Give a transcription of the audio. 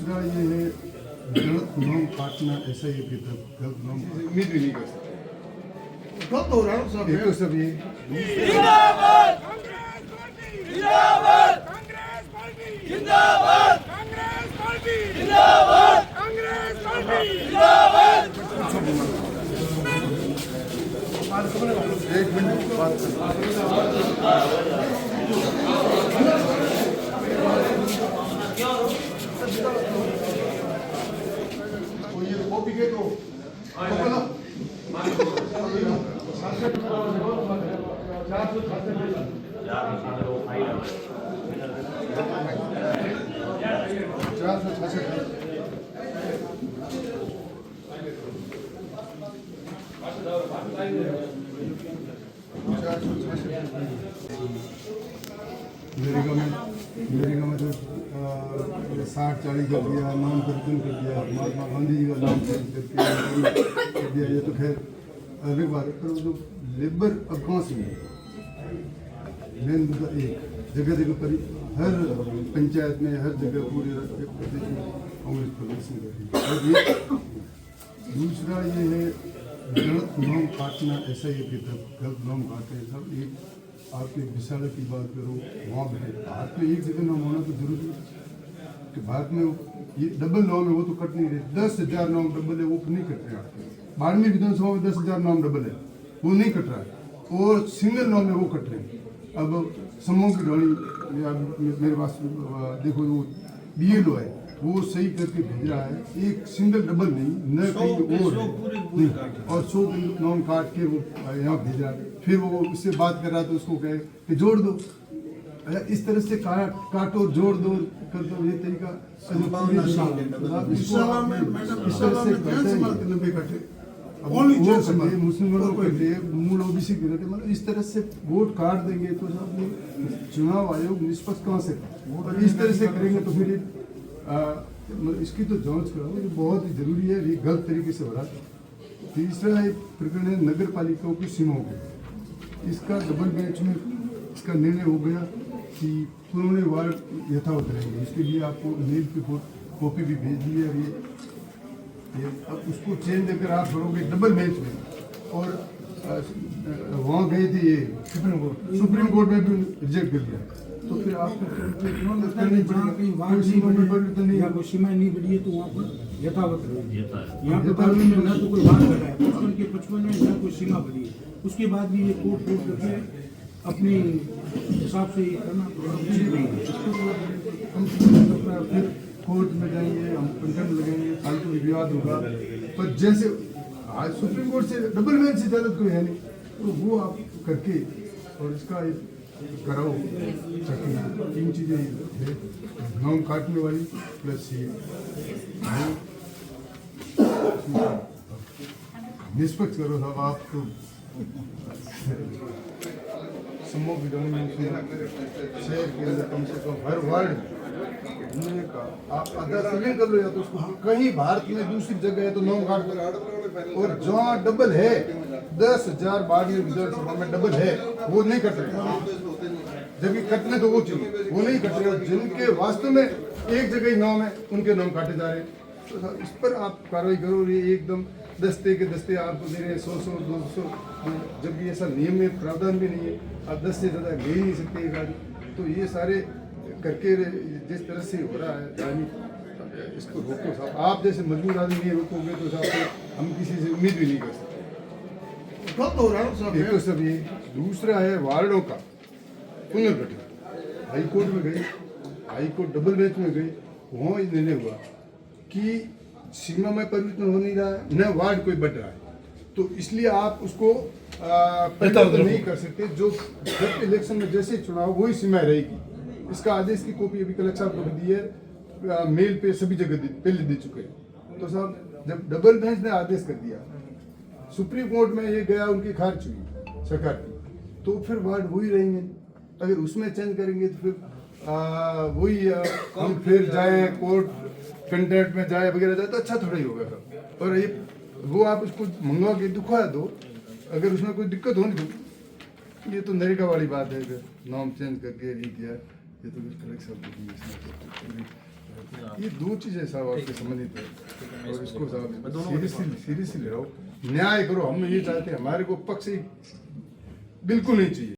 दूसरा ये है गलत नाम काटना, ऐसा ये कि गलत नाम उम्मीद भी नहीं कर सकते। गलत हो रहा है सब, एक तो सब ये जिंदाबाद कांग्रेस पार्टी, जिंदाबाद कांग्रेस पार्टी, जिंदाबाद कांग्रेस पार्टी, जिंदाबाद कांग्रेस पार्टी, जिंदाबाद। एक मिनट बात ये कॉपी के तो अमेरिका में तो 60-40 कर दिया, नाम परिवर्तन कर दिया, महात्मा गांधी जी का नाम चेंज करके कर दिया। ये तो खैर अलग बात है, पर वो जो लेबर अब कहाँ से मेन मुद्दा एक जगह जगह पर हर पंचायत में हर जगह पूरे प्रदेश में कांग्रेस प्रदर्शन कर रही है। दूसरा ये है गलत नाम काटना, ऐसा ये कि गलत नाम काटे सब। एक आपके विशाल की बात करो, वहाँ भी भारत में एक जगह नाम होना तो जरूरी है कि भारत में ये डबल नाम है, वो तो कट नहीं रहे। 10,000 नाम डबल है, वो नहीं कट रहे आपके। बाड़मेर विधानसभा में 10,000 नाम डबल है, वो नहीं कट रहा है। और सिंगल नाम है, वो कट रहे हैं। अब समूह की ढाणी मेरे पास देखो, वो BLO है, वो सही करके भेज रहा है। एक सिंगल डबल नहीं, न कहीं और नहीं, और 100 नाम काट के वो यहाँ भेज रहा है। फिर वो उससे बात कर रहा था, उसको कहे कि जोड़ दो। इस तरह से काटो जोड़ दो कर दो, ये तरीका मुसलमानों के लिए मूल OBC के लिए, मतलब इस तरह से वोट काट देंगे तो चुनाव आयोग निष्पक्ष कहाँ से? और इस तरह से करेंगे तो फिर इसकी तो जांच कराओ, ये बहुत ही जरूरी है। ये गलत तरीके से हो रहा है। तीसरा एक प्रकरण है नगर पालिकाओं की सीमाओं के, इसका डबल बेंच में इसका निर्णय हो गया कि पुराने वार्ड यथावत रहेंगे। इसके लिए आपको मेल की कॉपी भी भेज दी है। ये अब उसको चेंज अगर आप करोगे डबल बेंच में, और वहाँ गए थे ये सुप्रीम कोर्ट में भी रिजेक्ट कर दिया, तो फिर आपको सीमा नहीं बढ़ी है तो वहाँ पर यथावत रहेगी। यहाँ पे ना तो कोई बात कर रहा है 55 के 55 में ना कोई सीमा बढ़ी है। उसके बाद भी ये कोर्ट करके अपने हिसाब से करना उचित नहीं है। हम फिर कोर्ट में जाएंगे, हम कंटेम्प्ट लगाएंगे, फालतू विवाद होगा। पर जैसे आज सुप्रीम कोर्ट से डबल बेंच से ज़्यादा कोई है नहीं, तो वो आप करके और इसका एक कराओ। तीन चीज़ें है, नाम काटने वाली प्लस ये निष्पक्ष करो साहब। आप तो समूह विधान में शहर के अंदर कम से कम हर वार्ड उन्होंने कहा आप आधा सेकंड कर लो, या तो उसको कहीं भारत में दूसरी जगह है तो नाम काट दो। और जहाँ डबल है 10,000 बाड़मेर विधानसभा में डबल है, वो नहीं कट रहे। जबकि कटने तो वो चाहिए, वो नहीं कट रहे। जिनके वास्तव में एक जगह ही नाम है, उनके नाम काटे जा रहे हैं। तो इस पर आप कार्रवाई करो। ये एकदम दस्ते के दस्ते आपको दे रहे हैं 100-100 200, जबकि ऐसा नियम में प्रावधान भी नहीं है। आप 10 से ज़्यादा ले ही नहीं सकते एक आदमी। तो ये सारे करके जिस तरह से हो रहा है यानी इसको रोको साहब। आप जैसे मजबूर आदमी नहीं रोकोगे तो साहब हम किसी से उम्मीद भी नहीं कर सकते। गलत हो रहा है साहब। एक तो सब ये। दूसरा है वार्डों का पुनर्गठन। हाईकोर्ट में गए, हाईकोर्ट डबल बेंच में गए, वहाँ निर्णय हुआ कि सीमा में परिवर्तन हो नहीं रहा है, न वार्ड कोई बढ़ रहा है, तो इसलिए आप उसको परिवर्तन नहीं कर सकते। जो इलेक्शन में जैसे चुनाव वही सीमा रहेगी। इसका आदेश की कॉपी अभी कलेक्टर साहब को दी है, मेल पे सभी जगह पहले दे चुके हैं। तो साहब जब डबल बेंच ने आदेश कर दिया, सुप्रीम कोर्ट में ये गया, उनकी खारिज हुई सरकार की, तो फिर वार्ड वही रहेंगे। अगर उसमें चेंज करेंगे तो फिर वही हम फिर जाए कोर्ट कंटेंट में जाए वगैरह जाए, तो अच्छा थोड़ा ही होगा साहब। और ये वो आप उसको मंगवा के दिखवा दो, अगर उसमें कोई दिक्कत हो नहीं तो ये तो नरेगा वाली बात है। नाम चेंज करके नहीं किया, ये तो कलेक्टर साहब ये दो चीजें साहब आपके संबंधित है और इसको साहब सीरियसली रहो, न्याय करो। हम ये चाहते हैं, हमारे को पक्ष बिल्कुल नहीं चाहिए।